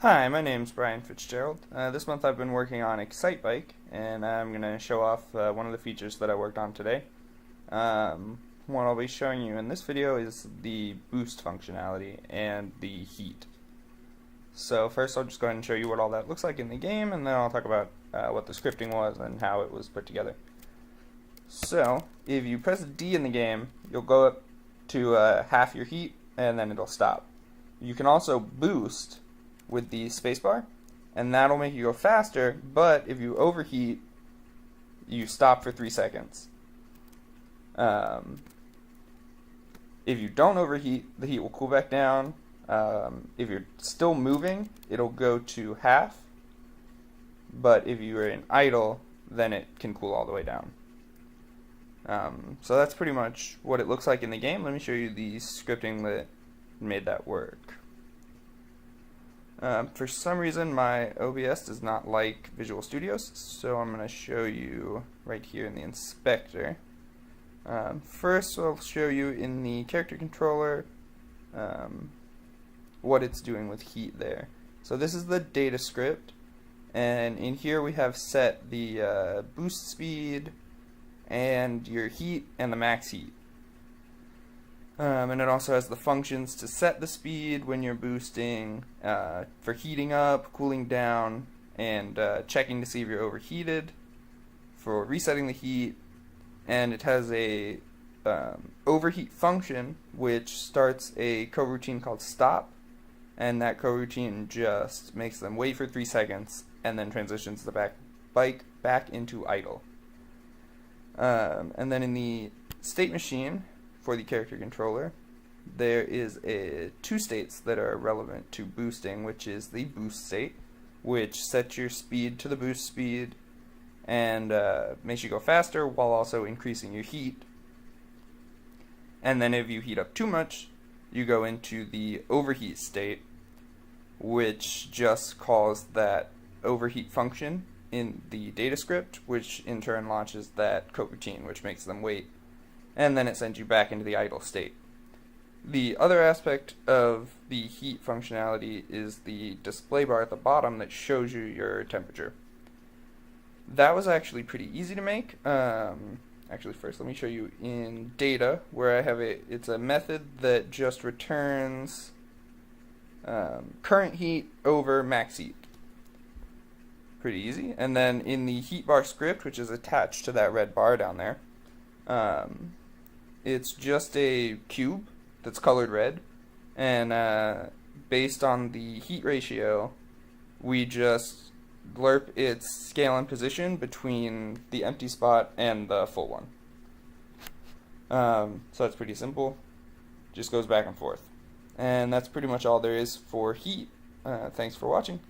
Hi, my name's Brian Fitzgerald. This month I've been working on Excitebike, and I'm going to show off one of the features that I worked on today. What I'll be showing you in this video is the boost functionality and the heat. So first I'll just go ahead and show you what all that looks like in the game, and then I'll talk about what the scripting was and how it was put together. So if you press D in the game, you'll go up to half your heat, and then it'll stop. You can also boost with the spacebar, and that'll make you go faster, but if you overheat, you stop for 3 seconds. If you don't overheat, the heat will cool back down. If you're still moving, it'll go to half, but if you are in idle, then it can cool all the way down. So that's pretty much what it looks like in the game. Let me show you the scripting that made that work. For some reason my OBS does not like Visual Studios, so I'm going to show you right here in the inspector. First I'll show you in the character controller what it's doing with heat there. So this is the data script, and in here we have set the boost speed and your heat and the max heat. And it also has the functions to set the speed when you're boosting, for heating up, cooling down, and checking to see if you're overheated, for resetting the heat, and it has a overheat function which starts a coroutine called stop, and that coroutine just makes them wait for 3 seconds and then transitions the bike back into idle. And then in the state machine for the character controller, there is two states that are relevant to boosting, which is the boost state, which sets your speed to the boost speed and makes you go faster while also increasing your heat. And then if you heat up too much, you go into the overheat state, which just calls that overheat function in the data script, which in turn launches that coroutine, which makes them wait, and then it sends you back into the idle state. The other aspect of the heat functionality is the display bar at the bottom that shows you your temperature. That was actually pretty easy to make. Actually, first let me show you in data, where I have it's a method that just returns current heat over max heat. Pretty easy. And then in the heat bar script, which is attached to that red bar down there, it's just a cube that's colored red, and based on the heat ratio, we just lerp its scale and position between the empty spot and the full one. So that's pretty simple. Just goes back and forth. And that's pretty much all there is for heat. Thanks for watching.